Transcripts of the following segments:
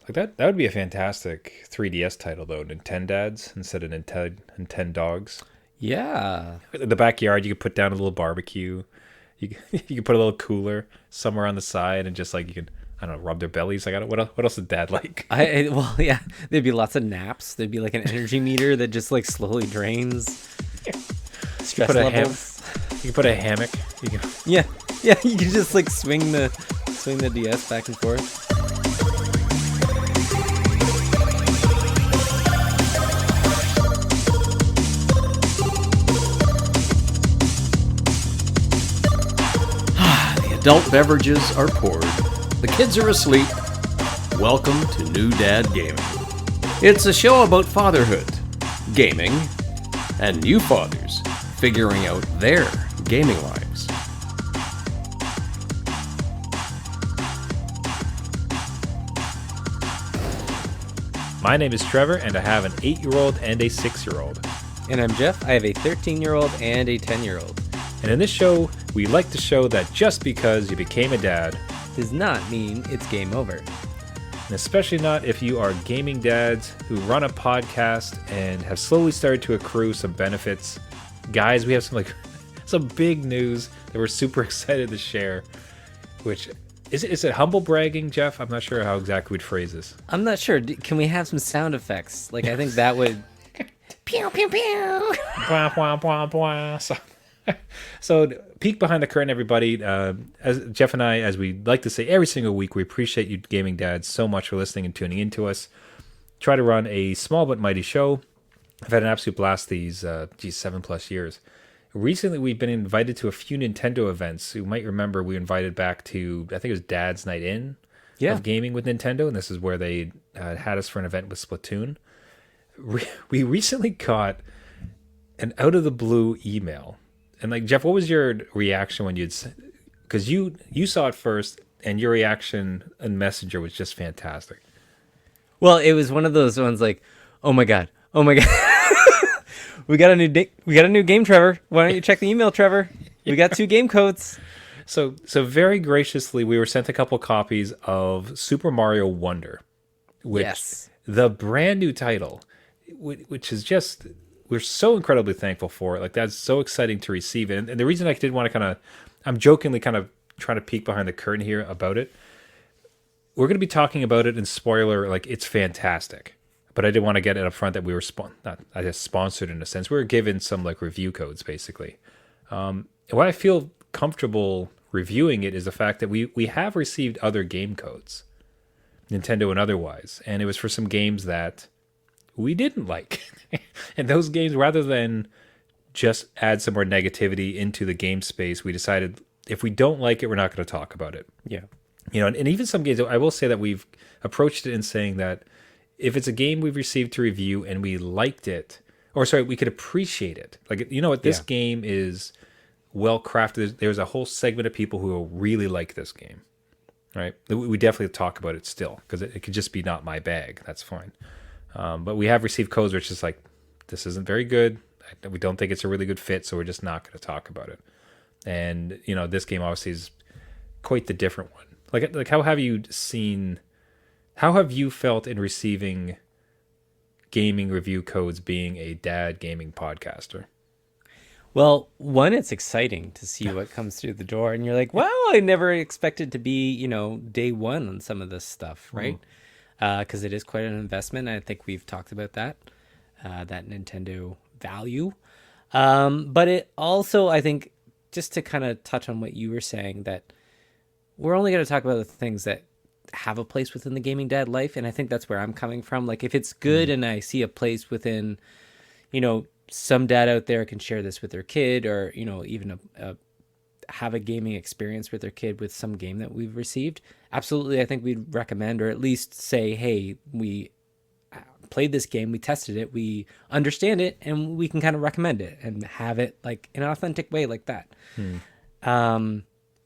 Like that would be a fantastic 3DS title though. Nintendads instead of Nintendogs. Yeah. In the backyard, you could put down a little barbecue. You could put a little cooler somewhere on the side, and just like you could, I don't know, rub their bellies. Like, what else is Dad like? Well, yeah. There'd be lots of naps. There'd be like an energy meter that just like slowly drains. You Stress put a ham. levels. You can put a hammock. You can. Yeah. Yeah. You can just like swing the DS back and forth. Adult beverages are poured. The kids are asleep. Welcome to New Dad Gaming. It's a show about fatherhood, gaming, and new fathers figuring out their gaming lives. My name is Trevor, and I have an 8-year-old and a 6-year-old. And I'm Jeff. I have a 13-year-old and a 10-year-old. And in this show, we like to show that just because you became a dad, Does not mean it's game over. and especially not if you are gaming dads who run a podcast and have slowly started to accrue some benefits. Guys, we have some big news that we're super excited to share. Which is it humble bragging, Jeff? I'm not sure how exactly we'd phrase this. I'm not sure. Can we have some sound effects? Like, I think that would... Pew, pew, pew. Blah, blah, blah, blah. So peek behind the curtain, everybody. As Jeff and I, as we like to say every single week, we appreciate you gaming dads so much for listening and tuning into us. Try to run a small but mighty show. I've had an absolute blast these 7+ years. Recently, we've been invited to a few Nintendo events. You might remember we invited back to, I think it was Dad's Night In of gaming with Nintendo, and this is where they had us for an event with Splatoon. We recently got an out of the blue email. And like, Jeff, what was your reaction when because you saw it first, and your reaction in Messenger was just fantastic. Well, it was one of those ones like, oh my god, we got a new game, Trevor. Why don't you check the email, Trevor? We got 2 game codes. So very graciously, we were sent a couple copies of Super Mario Wonder, which Yes. the brand new title, which is just, we're so incredibly thankful for it. Like, that's so exciting to receive it. And the reason I did want to I'm jokingly kind of trying to peek behind the curtain here about it. We're going to be talking about it in spoiler, like, it's fantastic. But I did want to get it up front that we were sponsored in a sense. We were given some like review codes basically. And why I feel comfortable reviewing it is the fact that we have received other game codes, Nintendo and otherwise, and it was for some games that we didn't like. And those games, rather than just add some more negativity into the game space, we decided if we don't like it, we're not going to talk about it. Yeah. And even some games, I will say that we've approached it in saying that if it's a game we've received to review and we liked it, we could appreciate it. Like, you know what, this game is well crafted. There's a whole segment of people who will really like this game, right? We definitely talk about it still, because it could just be not my bag. That's fine. But we have received codes where it's just like, this isn't very good. We don't think it's a really good fit, so we're just not going to talk about it. And, this game obviously is quite the different one. Like how have you felt in receiving gaming review codes being a dad gaming podcaster? Well, one, it's exciting to see what comes through the door, and you're like, wow, I never expected to be, day one on some of this stuff, right? Because it is quite an investment. I think we've talked about that Nintendo value. But it also, I think, just to kind of touch on what you were saying, that we're only going to talk about the things that have a place within the gaming dad life, and I think that's where I'm coming from. Like, if it's good and I see a place within, some dad out there can share this with their kid, or even have a gaming experience with their kid with some game that we've received, absolutely, I think we'd recommend, or at least say, hey, we played this game, we tested it, we understand it, and we can kind of recommend it and have it like in an authentic way like that.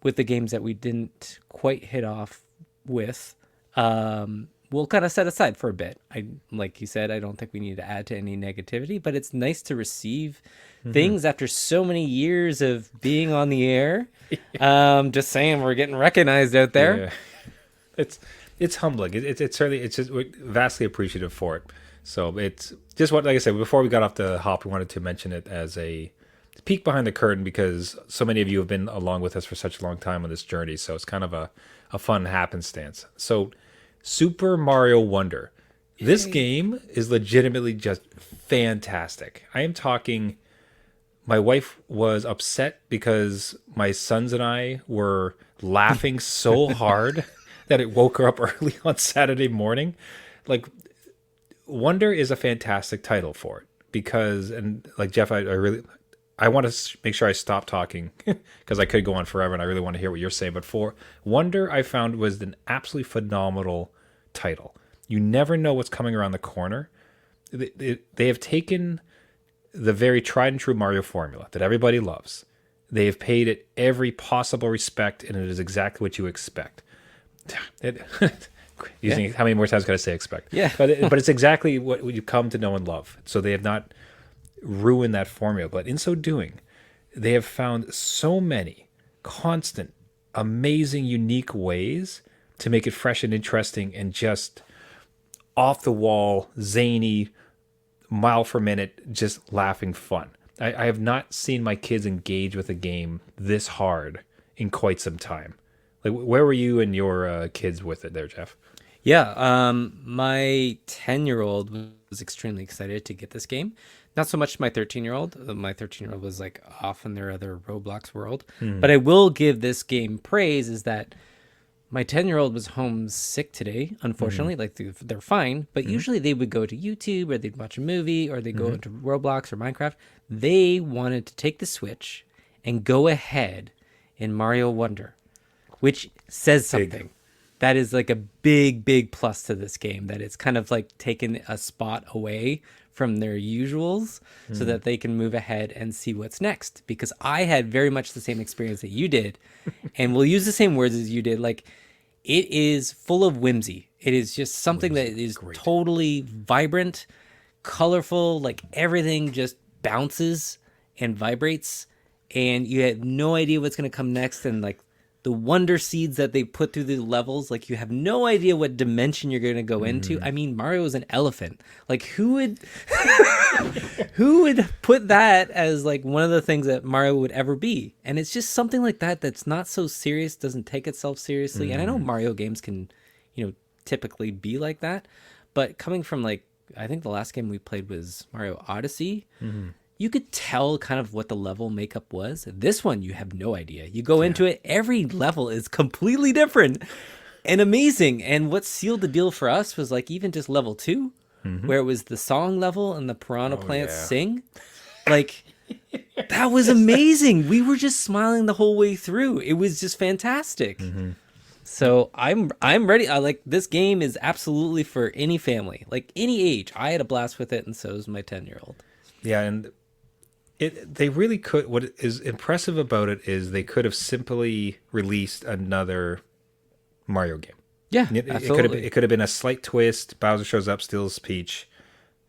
With the games that we didn't quite hit off with, we'll kind of set aside for a bit. Like you said, I don't think we need to add to any negativity, but it's nice to receive things after so many years of being on the air. Just saying, we're getting recognized out there. Yeah. it's humbling. It's certainly, it's just, we're vastly appreciative for it. So it's just what, like I said, before we got off the hop, we wanted to mention it as a peek behind the curtain because so many of you have been along with us for such a long time on this journey. So it's kind of a fun happenstance. So Super Mario Wonder. This game is legitimately just fantastic. I am talking, my wife was upset because my sons and I were laughing so hard that it woke her up early on Saturday morning. Like, Wonder is a fantastic title for it because, and like Jeff, I want to make sure I stop talking because I could go on forever and I really want to hear what you're saying. But for Wonder, I found was an absolutely phenomenal title. You never know what's coming around the corner. They have taken the very tried and true Mario formula that everybody loves. They have paid it every possible respect, and it is exactly what you expect. How many more times can I say expect? Yeah. but it's exactly what you come to know and love. So they have not ruined that formula, but in so doing, they have found so many constant, amazing, unique ways to make it fresh and interesting and just off the wall, zany, mile per minute, just laughing fun. I have not seen my kids engage with a game this hard in quite some time. Like, where were you and your kids with it there, Jeff? Yeah, my 10-year-old was extremely excited to get this game. Not so much my 13-year-old. My 13-year-old was like off in their other Roblox world. But I will give this game praise is that my 10-year-old was home sick today, unfortunately. Like, they're fine, but usually they would go to YouTube or they'd watch a movie or they'd go into Roblox or Minecraft. They wanted to take the Switch and go ahead in Mario Wonder, which says something. That is like a big, big plus to this game, that it's kind of like taken a spot away from their usuals so that they can move ahead and see what's next. Because I had very much the same experience that you did, and we'll use the same words as you did. Like, it is full of whimsy. It is just something that is totally vibrant, colorful, like everything just bounces and vibrates, and you have no idea what's going to come next. And like, the wonder seeds that they put through the levels, like, you have no idea what dimension you're going to go into. I mean, Mario is an elephant. Like, who would put that as like one of the things that Mario would ever be? And it's just something like that that's not so serious, doesn't take itself seriously. And I know Mario games can, typically be like that, but coming from, like, I think the last game we played was Mario Odyssey. You could tell kind of what the level makeup was. This one, you have no idea. You go into it, every level is completely different and amazing. And what sealed the deal for us was, like, even just level 2, where it was the song level and the piranha plants sing. Like, that was amazing. We were just smiling the whole way through. It was just fantastic. So I'm ready. Like, this game is absolutely for any family, like any age. I had a blast with it, and so does my 10-year-old. Yeah, and they really could. What is impressive about it is they could have simply released another Mario game. Yeah, absolutely. It could have been a slight twist. Bowser shows up, steals Peach,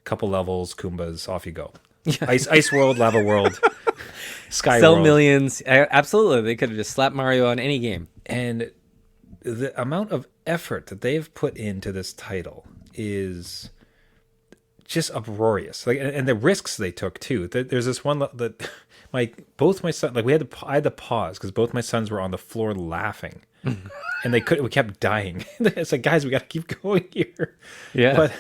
couple levels, Goombas, off you go. Yeah. Ice World, Lava World, Sky Sell World. millions. Absolutely, they could have just slapped Mario on any game. And the amount of effort that they've put into this title is just uproarious. Like, and the risks they took too. There's this one that both my son, like, I had to pause because both my sons were on the floor laughing, and we kept dying. It's like, guys, we got to keep going here. Yeah. But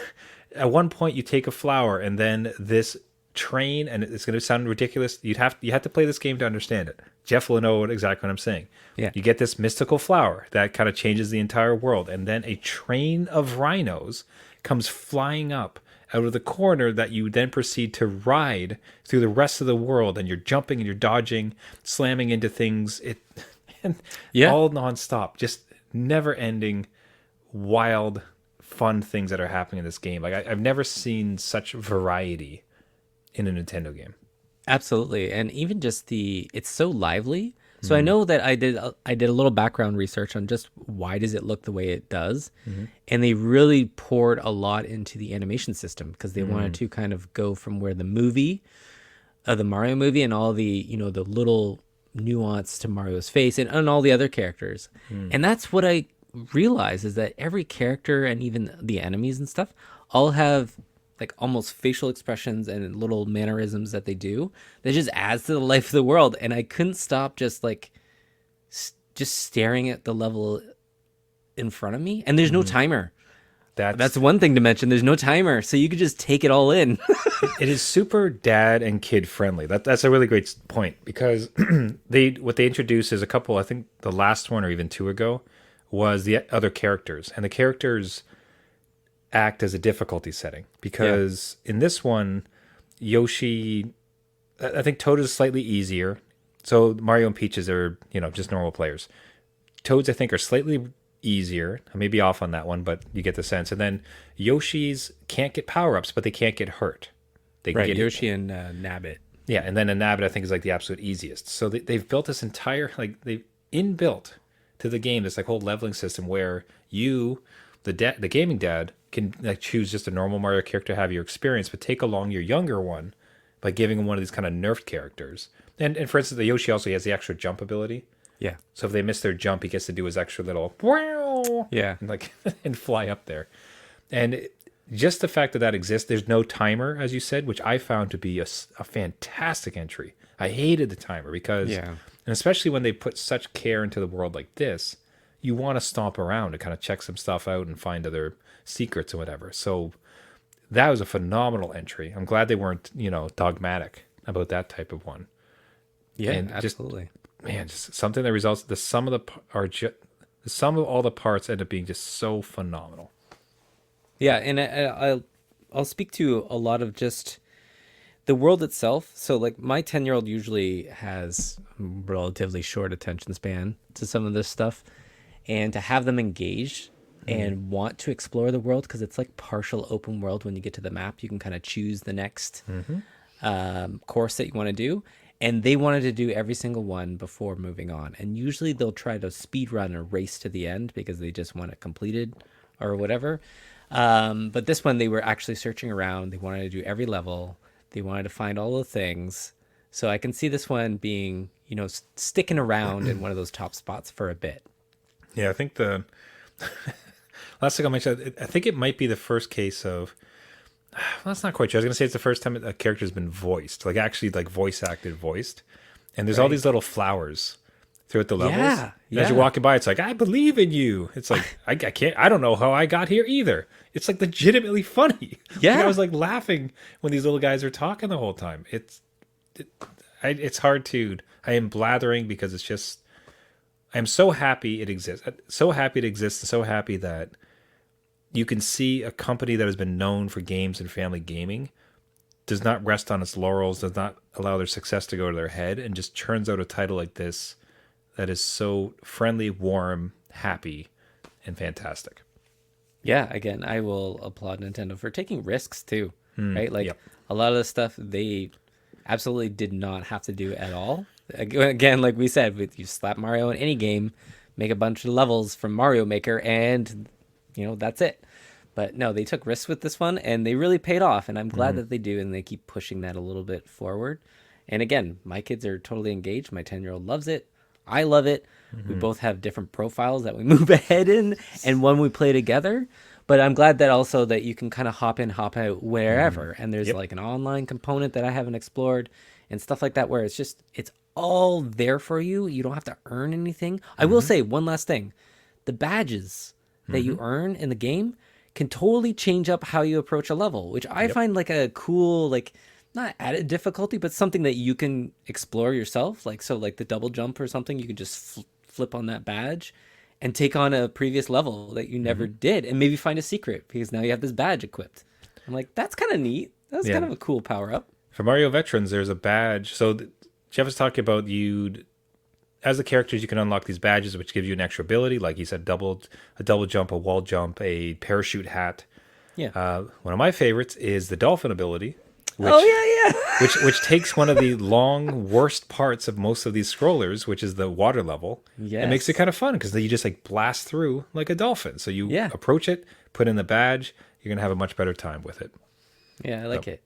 at one point, you take a flower, and then this train, and it's going to sound ridiculous. You have to play this game to understand it. Jeff will know exactly what I'm saying. Yeah. You get this mystical flower that kind of changes the entire world, and then a train of rhinos comes flying up out of the corner that you then proceed to ride through the rest of the world, and you're jumping and you're dodging, slamming into things. All nonstop, just never-ending, wild, fun things that are happening in this game. Like, I've never seen such variety in a Nintendo game. Absolutely. And even just it's so lively. So I know that I did a little background research on just why does it look the way it does. And they really poured a lot into the animation system because they wanted to kind of go from where the Mario movie and all the, the little nuance to Mario's face and all the other characters. And that's what I realize is that every character and even the enemies and stuff all have like almost facial expressions and little mannerisms that they do that just adds to the life of the world. And I couldn't stop just like just staring at the level in front of me. And there's no timer. That's one thing to mention. There's no timer, so you could just take it all in. It is super dad and kid friendly. That's a really great point, because what they introduced is a couple. I think the last one or even two ago was the other characters, and the characters act as a difficulty setting, because in this one, Yoshi, I think Toad is slightly easier. So Mario and Peaches are just normal players. Toads, I think, are slightly easier. I may be off on that one, but you get the sense. And then Yoshi's can't get power-ups, but they can't get hurt. They can Right, get Yoshi and Nabbit. Yeah, and then a Nabbit, I think, is like the absolute easiest. So they've built this entire, like, they've inbuilt to the game this like whole leveling system where you, the gaming dad, can like choose just a normal Mario character to have your experience, but take along your younger one by giving him one of these kind of nerfed characters. And for instance, the Yoshi also has the extra jump ability. Yeah. So if they miss their jump, he gets to do his extra little wow, Yeah. and like and fly up there. And just the fact that exists, there's no timer, as you said, which I found to be a fantastic entry. I hated the timer because, and especially when they put such care into the world like this, you want to stomp around to kind of check some stuff out and find other secrets or whatever. So that was a phenomenal entry. I'm glad they weren't, dogmatic about that type of one. Yeah, And absolutely. Just something that results, the sum of all the parts end up being just so phenomenal. Yeah, and I'll speak to a lot of just the world itself. So like my 10-year-old usually has a relatively short attention span to some of this stuff, and to have them engaged and want to explore the world, because it's like partial open world. When you get to the map, you can kind of choose the next course that you want to do. And they wanted to do every single one before moving on. And usually they'll try to speed run or race to the end because they just want it completed or whatever. But this one, they were actually searching around. They wanted to do every level. They wanted to find all the things. So I can see this one being, sticking around in one of those top spots for a bit. Yeah, I think the last thing I mentioned, I think it might be the first case of, well, that's not quite true. I was going to say it's the first time a character's been voiced, like actually like voice acted, voiced. And there's all these little flowers throughout the levels. Yeah. As you're walking by, it's like, I believe in you. It's like, I don't know how I got here either. It's like legitimately funny. Yeah. Like, I was like laughing when these little guys are talking the whole time. It's hard to, I am blathering because it's just, I'm so happy it exists. So happy it exists, and so happy that you can see a company that has been known for games and family gaming does not rest on its laurels, does not allow their success to go to their head, and just churns out a title like this that is so friendly, warm, happy, and fantastic. Yeah, again, I will applaud Nintendo for taking risks too, right? Like a lot of the stuff they absolutely did not have to do at all. Again, like we said, you slap Mario in any game, make a bunch of levels from Mario Maker, and that's it. But no, they took risks with this one, and they really paid off, and I'm glad that they do, and they keep pushing that a little bit forward. And again, my kids are totally engaged. My 10-year-old loves it. I love it. We both have different profiles that we move ahead in, and one we play together. But I'm glad that also that you can kind of hop in, hop out wherever, and there's like an online component that I haven't explored and stuff like that, where it's all there for you. You don't have to earn anything. I will say one last thing. The badges that you earn in the game can totally change up how you approach a level, which I find like a cool, like not added difficulty, but something that you can explore yourself. Like, so like the double jump or something, you can just flip on that badge and take on a previous level that you never did, and maybe find a secret because now you have this badge equipped. I'm like, that's kind of neat. That's kind of a cool power up. For Mario Veterans, there's a badge. So Jeff was talking about as the characters, you can unlock these badges, which gives you an extra ability. Like he said, a double jump, a wall jump, a parachute hat. Yeah. One of my favorites is the dolphin ability. Which, which takes one of the worst parts of most of these scrollers, which is the water level. Yes. It makes it kind of fun because then you just like blast through like a dolphin. So you approach it, put in the badge, you're going to have a much better time with it. Yeah, I like it.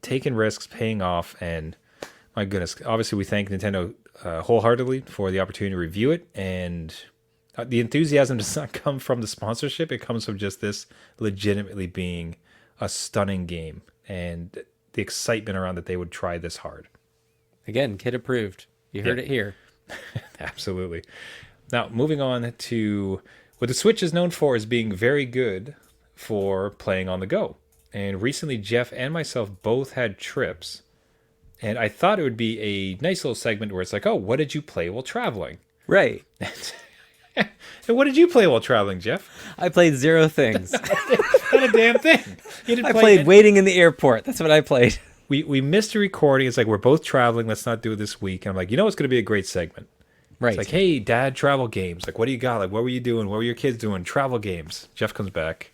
Taking risks, paying off, and my goodness, obviously we thank Nintendo wholeheartedly for the opportunity to review it, and The enthusiasm does not come from the sponsorship. It comes from just this legitimately being a stunning game and the excitement around that they would try this hard. Again, kid approved. You heard it here. Absolutely. Now, moving on to what the Switch is known for is being very good for playing on the go. And recently, Jeff and myself both had trips. And I thought it would be a nice little segment where it's like, oh, what did you play while traveling? Right. And what did you play while traveling, Jeff? I played 0 things. Not a damn thing. You didn't I play played it. waiting in the airport. That's what I played. We missed a recording. It's like, we're both traveling. Let's not do it this week. And I'm like, you know what's going to be a great segment? Right. It's like, hey, Dad, travel games. Like, what do you got? Like, what were you doing? What were your kids doing? Travel games. Jeff comes back.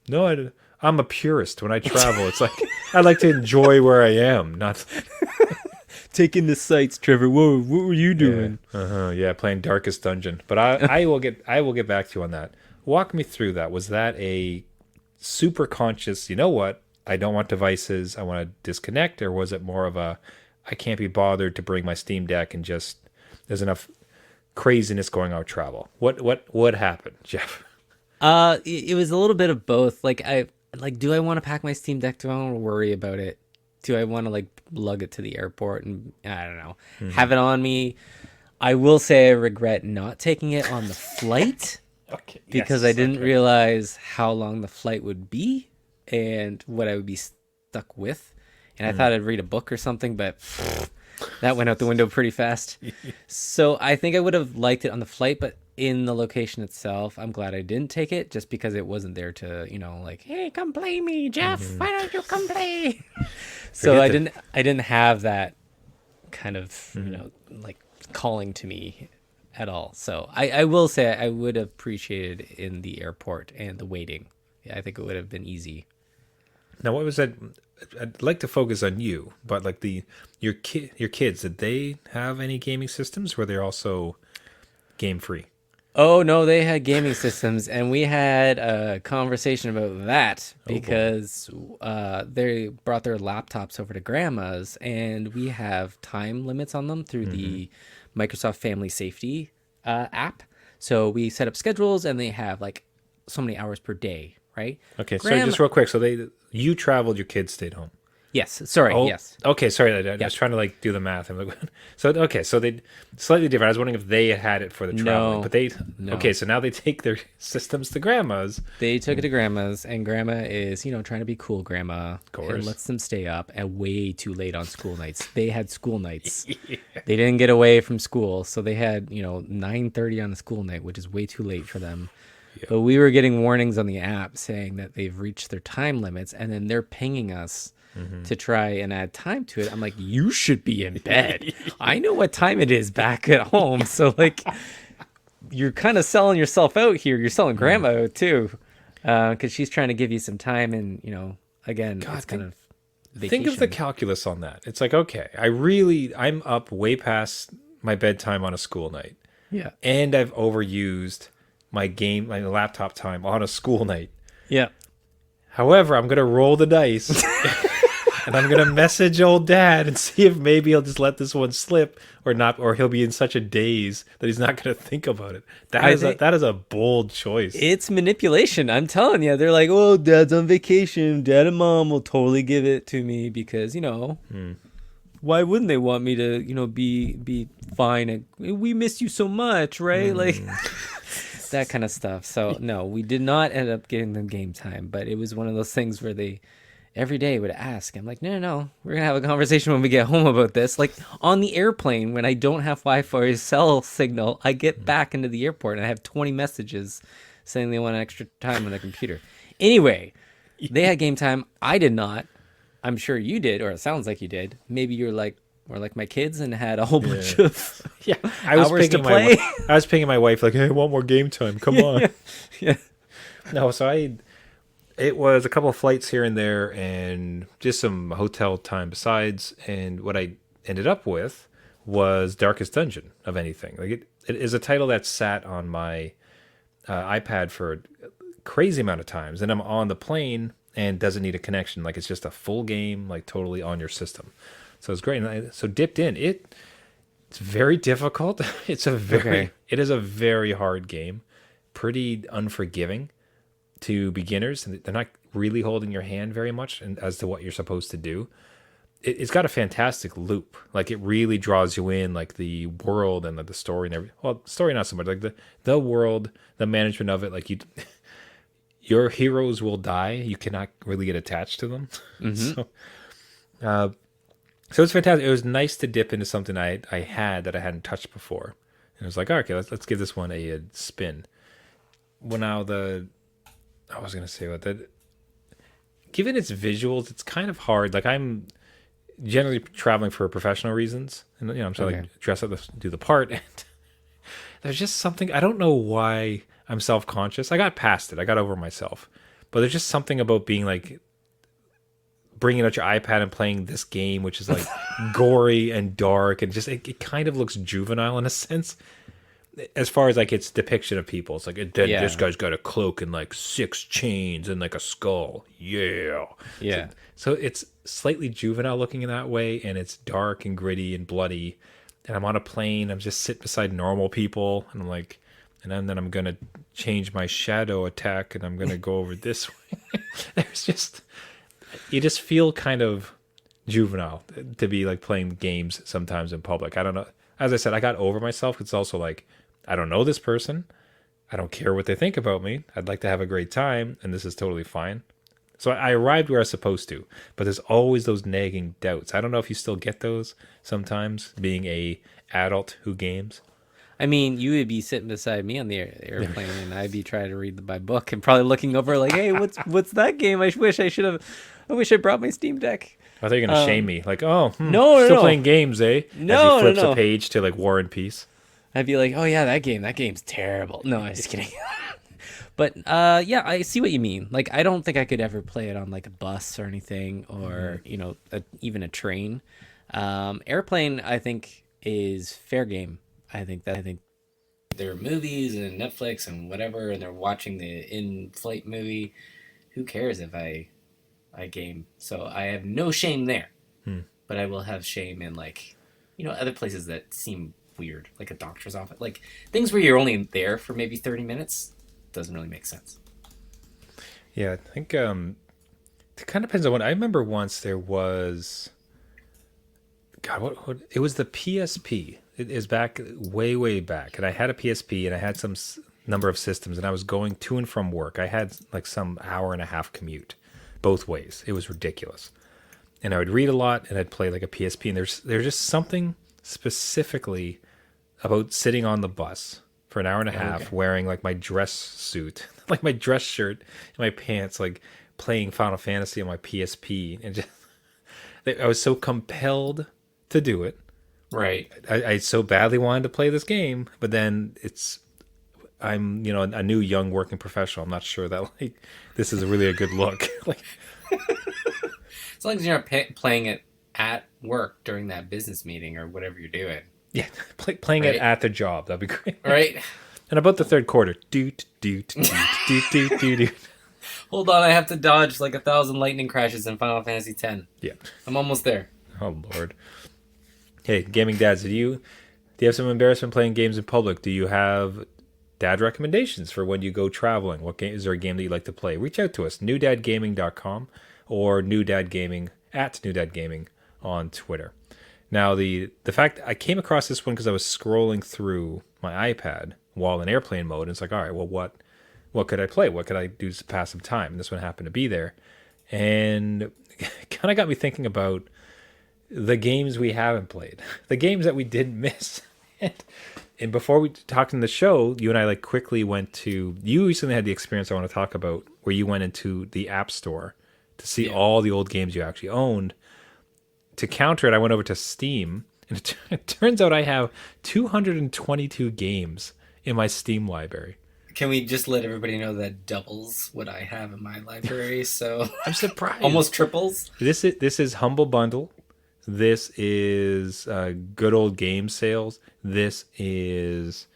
No, I'm a purist. When I travel, it's like, I like to enjoy where I am, not... Taking the sights, Trevor. Whoa, what were you doing? Yeah, playing Darkest Dungeon. But I will get back to you on that. Walk me through that. Was that a super conscious, you know what? I don't want devices. I want to disconnect. Or was it more of a, I can't be bothered to bring my Steam Deck and just, there's enough craziness going on with travel. What happened, Jeff? It was a little bit of both. Do I want to pack my Steam Deck? Do I want to worry about it? Do I want to lug it to the airport and I don't know, have it on me? I will say I regret not taking it on the flight because I didn't realize how long the flight would be and what I would be stuck with. And I thought I'd read a book or something, but that went out the window pretty fast. So I think I would have liked it on the flight, but in the location itself, I'm glad I didn't take it just because it wasn't there to, hey, come play me, Jeff. Why don't you come play? So I didn't have that kind of, calling to me at all. So I will say I would have appreciated in the airport and the waiting. Yeah, I think it would have been easy. Now, what was that? I'd like to focus on you, but your kids, did they have any gaming systems? Were they also game free? Oh, no, they had gaming systems, and we had a conversation about that because they brought their laptops over to Grandma's, and we have time limits on them through the Microsoft Family Safety app. So we set up schedules, and they have so many hours per day, right? Okay, so just real quick. So you traveled, your kids stayed home. Yes. Sorry. Yes. Okay. Sorry. I was trying to do the math. I'm like, so they slightly different. I was wondering if they had it for the traveling, No. Okay. So now they take their systems to Grandma's. They took it to Grandma's, and Grandma is, trying to be cool, Grandma. Of course. And lets them stay up at way too late on school nights. They had school nights. They didn't get away from school, so they had 9:30 on a school night, which is way too late for them. Yeah. But we were getting warnings on the app saying that they've reached their time limits, and then they're pinging us to try and add time to it. I'm like, you should be in bed. I know what time it is back at home. So you're kind of selling yourself out here. You're selling Grandma out too, because she's trying to give you some time. And again, it's kind of vacation. Think of the calculus on that. It's like, okay, I'm up way past my bedtime on a school night. Yeah, and I've overused my laptop time on a school night. Yeah. However, I'm gonna roll the dice. And I'm going to message old Dad and see if maybe he'll just let this one slip or not, or he'll be in such a daze that he's not going to think about it. That is a bold choice. It's manipulation. I'm telling you. They're like, oh, Dad's on vacation. Dad and Mom will totally give it to me because, why wouldn't they want me to, be fine? And we miss you so much, right? That kind of stuff. So, no, we did not end up getting them game time, but it was one of those things where they every day would ask. I'm like, no, we're gonna have a conversation when we get home about this. On the airplane, when I don't have Wi-Fi or cell signal, I get back into the airport and I have 20 messages saying they want extra time on the computer. Anyway, they had game time. I did not. I'm sure you did, or it sounds like you did. Maybe you're more like my kids and had a whole bunch of hours to play. I was pinging my wife hey, I want more game time. Come on. Yeah. No, so it was a couple of flights here and there and just some hotel time besides. And what I ended up with was Darkest Dungeon, of anything. It is a title that sat on my iPad for a crazy amount of times. And I'm on the plane and doesn't need a connection. It's just a full game, totally on your system. So it's great. And so dipped in. It's very difficult. It is a very hard game. pretty unforgiving to beginners, and they're not really holding your hand very much as to what you're supposed to do. It's got a fantastic loop. Like, it really draws you in, like the world and the story and everything. Well, story not so much. Like the world, the management of it. Like, your heroes will die. You cannot really get attached to them. So it's fantastic. It was nice to dip into something I had that I hadn't touched before. And it was like, okay, let's give this one a spin. Well, now I was gonna say what that. Given its visuals, it's kind of hard. Like, I'm generally traveling for professional reasons, and I'm trying to like dress up to do the part. And there's just something, I don't know why I'm self-conscious. I got past it. I got over myself, but there's just something about being like bringing out your iPad and playing this game, which is like gory and dark, and just it kind of looks juvenile in a sense. As far as like its depiction of people, it's like this guy's got a cloak and like 6 chains and like a skull. Yeah. So it's slightly juvenile looking in that way, and it's dark and gritty and bloody. And I'm on a plane. I'm just sitting beside normal people, and I'm like, and then I'm gonna change my shadow attack, and I'm gonna go over this way. There's just, you just feel kind of juvenile to be like playing games sometimes in public. I don't know. As I said, I got over myself. It's also like, I don't know this person. I don't care what they think about me. I'd like to have a great time, and this is totally fine. So I arrived where I was supposed to, but there's always those nagging doubts. I don't know if you still get those sometimes, being a adult who games. I mean, you would be sitting beside me on the airplane, and I'd be trying to read my book and probably looking over like, hey, what's that game? I wish I brought my Steam Deck. I thought you were going to shame me. Like, no, still playing games, eh? No, As he flips a page to like War and Peace. I'd be like, oh yeah, that game's terrible. No, I'm just kidding. But yeah, I see what you mean. Like, I don't think I could ever play it on like a bus or anything, or even a train. Airplane, I think, is fair game. I think there are movies and Netflix and whatever, and they're watching the in-flight movie. Who cares if I game? So I have no shame there. But I will have shame in like, other places that seem weird, like a doctor's office, like things where you're only there for maybe 30 minutes. Doesn't really make sense. Yeah, I think it kind of depends on what. I remember once there was, God, what it was the PSP. It is back way back, and I had a PSP, and I had some number of systems, and I was going to and from work. I had like some hour and a half commute both ways. It was ridiculous, and I would read a lot, and I'd play like a PSP. And there's just something specifically about sitting on the bus for an hour and a half, wearing like my dress suit, like my dress shirt and my pants, like playing Final Fantasy on my PSP, and just I was so compelled to do it. Right. I so badly wanted to play this game, but then I'm a new young working professional. I'm not sure that like this is really a good look. Like, as long as you're not playing it at work during that business meeting or whatever you're doing. Yeah, playing it at the job, that'd be great. Right. And about the third quarter, doot. Hold on, I have to dodge like 1,000 lightning crashes in Final Fantasy X. Yeah, I'm almost there. Oh Lord. Hey, gaming dads, do you have some embarrassment playing games in public? Do you have dad recommendations for when you go traveling? What game is there a game that you like to play? Reach out to us, newdadgaming.com or newdadgaming @newdadgaming on Twitter. Now, the fact I came across this one because I was scrolling through my iPad while in airplane mode, and it's like, all right, well, what could I play? What could I do to pass some time? And this one happened to be there, and kind of got me thinking about the games we haven't played, the games that we didn't miss. And before we talked in the show, you and I like quickly went to. You recently had the experience I want to talk about, where you went into the App Store to see all the old games you actually owned. To counter it, I went over to Steam, and it turns out I have 222 games in my Steam library. Can we just let everybody know that doubles what I have in my library? So I'm surprised. Almost triples. This is Humble Bundle. This is good old game sales. This is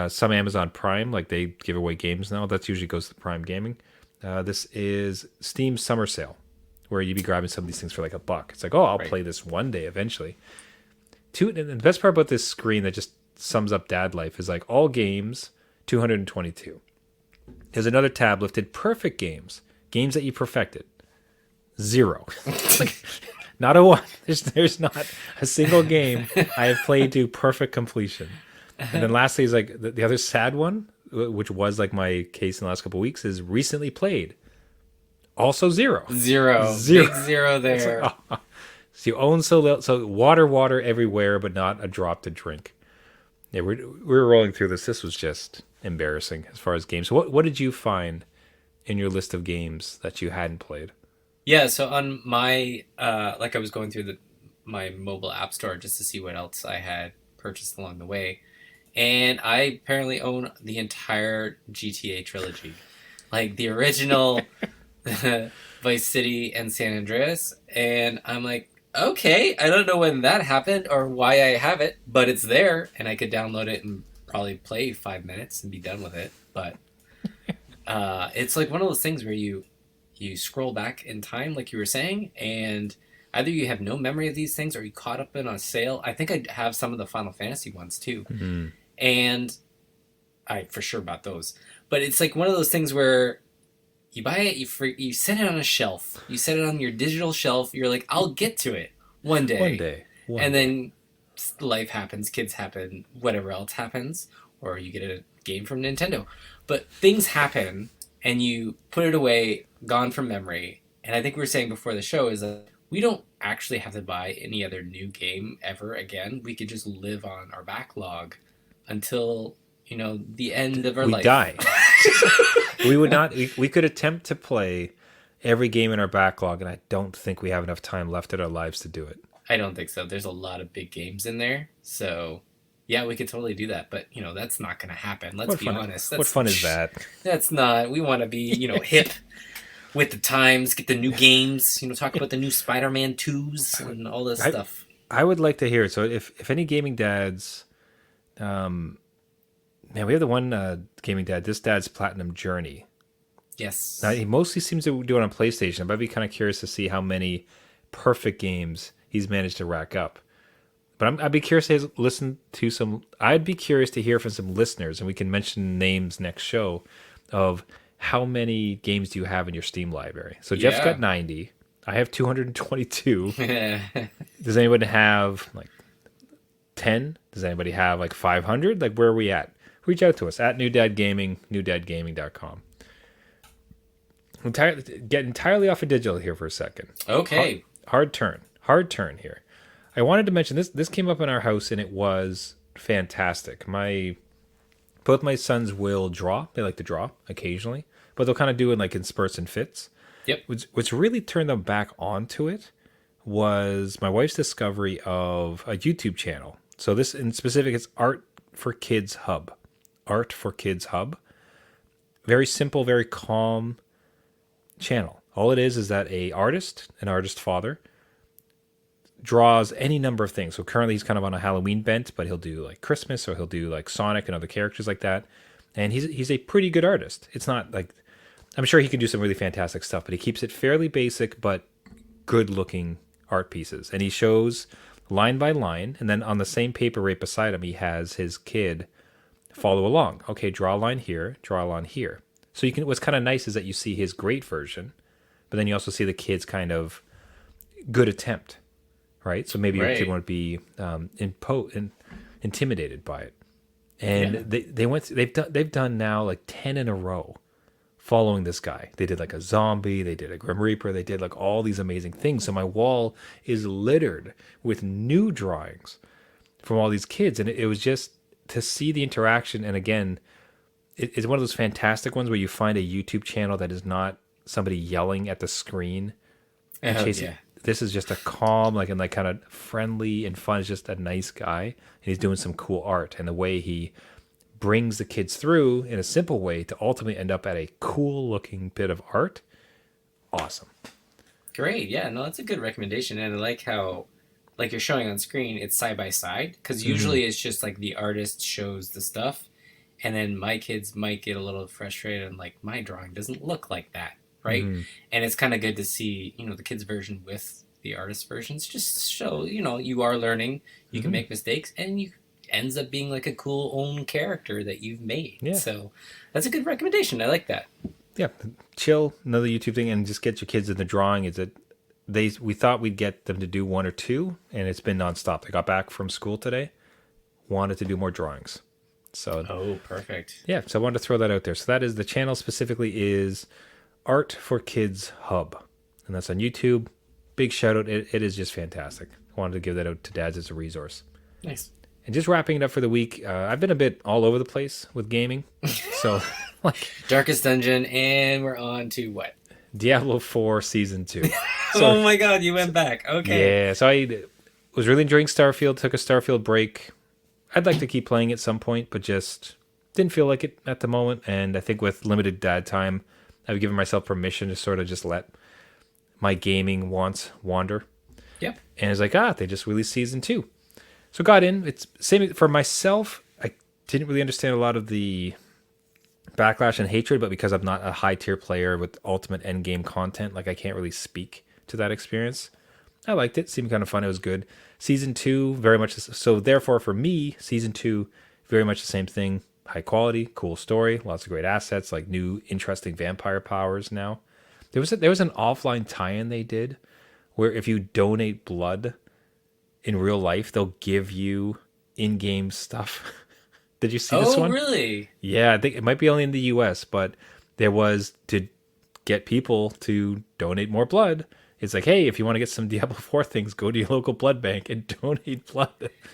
some Amazon Prime, like they give away games now. That usually goes to Prime Gaming. This is Steam Summer Sale, where you'd be grabbing some of these things for like $1. It's like, oh, I'll play this one day eventually. And the best part about this screen that just sums up dad life is like all games, 222. There's another tab lifted perfect games. Games that you perfected. 0. Like, not a one. There's not a single game I have played to perfect completion. And then lastly is like the other sad one, which was like my case in the last couple of weeks, is recently played. Also 0. Zero. Zero. Big zero there. So you own so little, so water everywhere, but not a drop to drink. Yeah, we were rolling through this. This was just embarrassing as far as games. So what did you find in your list of games that you hadn't played? Yeah, so on my like I was going through my mobile app store just to see what else I had purchased along the way. And I apparently own the entire GTA trilogy. Like the original Vice City and San Andreas. And I'm like, okay, I don't know when that happened or why I have it, but it's there and I could download it and probably play 5 minutes and be done with it. But it's like one of those things where you scroll back in time, like you were saying, and either you have no memory of these things or you caught up in on a sale. I think I have some of the Final Fantasy ones too. Mm-hmm. And I for sure bought those. But it's like one of those things where you buy it, you set it on a shelf. You set it on your digital shelf. You're like, I'll get to it one day. One day. And then life happens, kids happen, whatever else happens, or you get a game from Nintendo. But things happen, and you put it away, gone from memory. And I think we were saying before the show is that we don't actually have to buy any other new game ever again. We could just live on our backlog until, the end of our life. We die. We would not. We could attempt to play every game in our backlog, and I don't think we have enough time left in our lives to do it. I don't think so. There's a lot of big games in there, so yeah, we could totally do that. But that's not going to happen. Let's be honest. What fun is that? That's not. We want to be hip with the times, get the new games. Talk about the new Spider-Man 2s and all this stuff. I would like to hear it. So if any gaming dads, man, we have the one gaming dad. This dad's Platinum Journey. Yes. Now, he mostly seems to do it on PlayStation, but I'd be kind of curious to see how many perfect games he's managed to rack up. But I'd be curious to listen to some. I'd be curious to hear from some listeners, and we can mention names next show of how many games do you have in your Steam library. So Jeff's got 90. I have 222. Does anyone have like 10? Does anybody have like 500? Like, where are we at? Reach out to us at New Dad Gaming, newdadgaming.com. Get entirely off of digital here for a second. Okay. Hard turn here. I wanted to mention this came up in our house and it was fantastic. Both my sons will draw. They like to draw occasionally, but they'll kind of do it like in spurts and fits. Yep. What's really turned them back onto it was my wife's discovery of a YouTube channel. So this in specific is Art for Kids Hub. Art for Kids Hub. Very simple, very calm channel. All it is that an artist father, draws any number of things. So currently he's kind of on a Halloween bent, but he'll do like Christmas or he'll do like Sonic and other characters like that. And he's a pretty good artist. It's not like, I'm sure he can do some really fantastic stuff, but he keeps it fairly basic but good looking art pieces. And he shows line by line, and then on the same paper right beside him he has his kid follow along. Okay, draw a line here, draw a line here. So what's kind of nice is that you see his great version, but then you also see the kid's kind of good attempt, right? So maybe your kid won't be intimidated by it. And they've done now like 10 in a row following this guy. They did like a zombie, they did a Grim Reaper, they did like all these amazing things. So my wall is littered with new drawings from all these kids, and it was just to see the interaction. And again, it's one of those fantastic ones where you find a YouTube channel that is not somebody yelling at the screen and chasing. Yeah. This is just a calm, and kind of friendly and fun. It's just a nice guy, and he's doing some cool art. And the way he brings the kids through in a simple way to ultimately end up at a cool looking bit of art. Awesome. Great. Yeah, no, that's a good recommendation. And I like how, like you're showing on screen, it's side by side. Because usually it's just like the artist shows the stuff. And then my kids might get a little frustrated and like, my drawing doesn't look like that. Right. Mm-hmm. And it's kind of good to see, the kids' version with the artist versions. Just show, you are learning. You can make mistakes. And ends up being like a cool own character that you've made. Yeah. So that's a good recommendation. I like that. Yeah, chill, another YouTube thing, and just get your kids in the drawing. Is that we thought we'd get them to do one or two, and it's been nonstop. They got back from school today, wanted to do more drawings. So Oh, perfect. yeah, so I wanted to throw that out there. So that is the channel specifically is Art for Kids Hub, and that's on YouTube. Big shout out. It is just fantastic. I wanted to give that out to dads as a resource. Nice. And just wrapping it up for the week, I've been a bit all over the place with gaming. So like Darkest Dungeon, and we're on to what? Diablo 4 Season 2. Oh my god, you went back. Okay. Yeah, so I was really enjoying Starfield, took a Starfield break. I'd like to keep playing at some point, but just didn't feel like it at the moment. And I think with limited dad time, I've given myself permission to sort of just let my gaming wants wander. Yep. And it's like, they just released Season 2. So got in. It's same for myself. I didn't really understand a lot of the backlash and hatred, but because I'm not a high tier player with ultimate end game content, like I can't really speak to that experience. I liked it. Seemed kind of fun. It was good. Season 2, very much so. Therefore, for me, Season 2, very much the same thing. High quality, cool story, lots of great assets, like new interesting vampire powers. Now, there was an offline tie-in they did, where if you donate blood in real life, they'll give you in-game stuff. Did you see this one? Oh, really? Yeah, I think it might be only in the US, but there was to get people to donate more blood. It's like, hey, if you want to get some Diablo 4 things, go to your local blood bank and donate blood,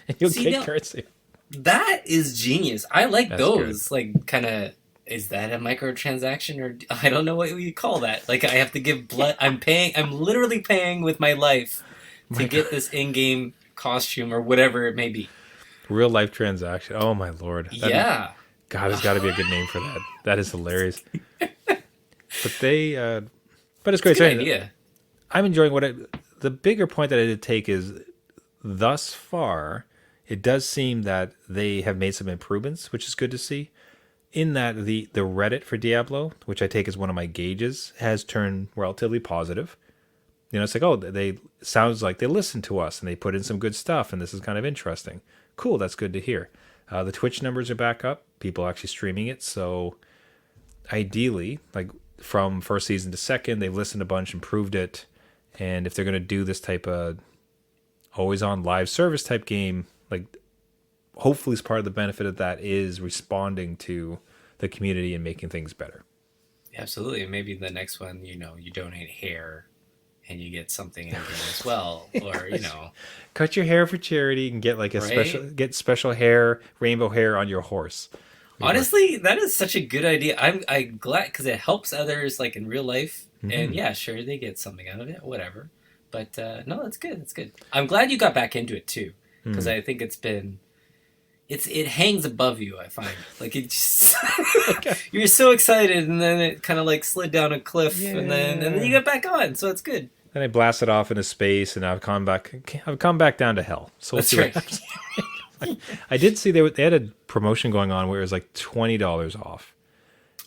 and you'll get currency. That is genius. I like That's those. Good. Like, kind of, is that a microtransaction, or I don't know what you call that. Like, I have to give blood. I'm literally paying with my life to get this in-game costume or whatever it may be. Real life transaction. Oh my lord. Yeah. God, there's got to be a good name for that. That is hilarious. But it's great. It's a good idea. I'm enjoying the bigger point that I did take is thus far, it does seem that they have made some improvements, which is good to see. In that the Reddit for Diablo, which I take as one of my gauges, has turned relatively positive. You know, it's like, they sounds like they listen to us and they put in some good stuff, and this is kind of interesting. Cool, that's good to hear. The Twitch numbers are back up. People actually streaming it. So ideally, like from first season to second, they've listened a bunch, improved it. And if they're going to do this type of always on live service type game, like hopefully as part of the benefit of that is responding to the community and making things better. Absolutely. Maybe the next one, you donate hair and you get something in game as well. Or, cut your hair for charity and get like special hair, rainbow hair on your horse. Honestly, that is such a good idea. I'm glad because it helps others like in real life. Mm-hmm. And yeah, sure, they get something out of it, whatever. But no, that's good. That's good. I'm glad you got back into it too, because I think it hangs above you. I find like it just you're so excited, and then it kind of like slid down a cliff, and then you get back on. So it's good. Then I blasted off into space, and I've come back down to hell. So we'll that's right. I did see they had a promotion going on where it was like $20 off.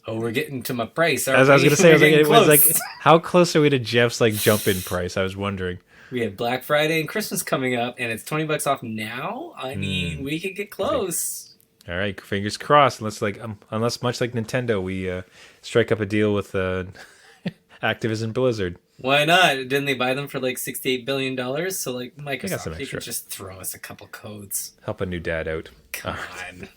Oh, we're getting to my price. As I was going to say, it was like, how close are we to Jeff's like jump in price? I was wondering. We have Black Friday and Christmas coming up, and it's $20 off now. I mean, we could get close. All right, fingers crossed. Unless much like Nintendo, we strike up a deal with Activision Blizzard. Why not? Didn't they buy them for like $68 billion? So like Microsoft, you could just throw us a couple codes. Help a new dad out. Come on.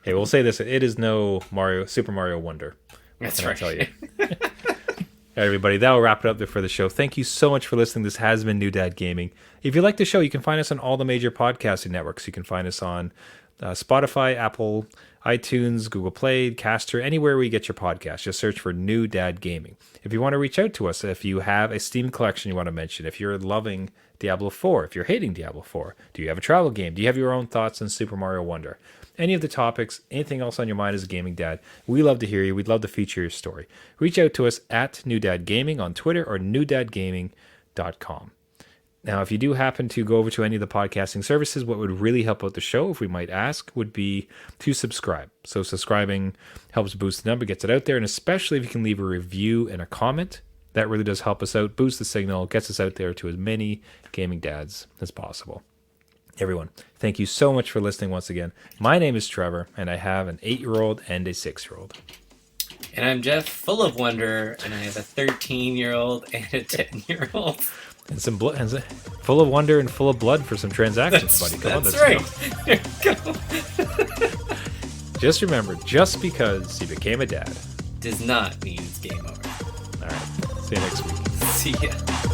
Hey, we'll say this: it is no Super Mario Wonder. That's right. I'll tell you. All right, everybody, that will wrap it up there for the show. Thank you so much for listening. This has been New Dad Gaming. If you like the show, you can find us on all the major podcasting networks. You can find us on Spotify, Apple, iTunes, Google Play, Caster, anywhere where you get your podcast. Just search for New Dad Gaming. If you want to reach out to us, if you have a Steam collection you want to mention, if you're loving Diablo 4, if you're hating Diablo 4, do you have a travel game? Do you have your own thoughts on Super Mario Wonder? Any of the topics, anything else on your mind as a gaming dad, we love to hear you. We'd love to feature your story. Reach out to us at New Dad Gaming on Twitter or newdadgaming.com. Now, if you do happen to go over to any of the podcasting services, what would really help out the show, if we might ask, would be to subscribe. So subscribing helps boost the number, gets it out there, and especially if you can leave a review and a comment, that really does help us out, boost the signal, gets us out there to as many gaming dads as possible. Everyone, thank you so much for listening once again. My name is Trevor, and I have an 8-year-old and a 6-year-old. And I'm Jeff, full of wonder, and I have a 13-year-old and a 10-year-old. And some blood, full of wonder and full of blood for some transactions, buddy. Come on, that's let's right. go. There you go. Just remember, just because he became a dad Does not mean it's game over. All right. See you next week. See ya.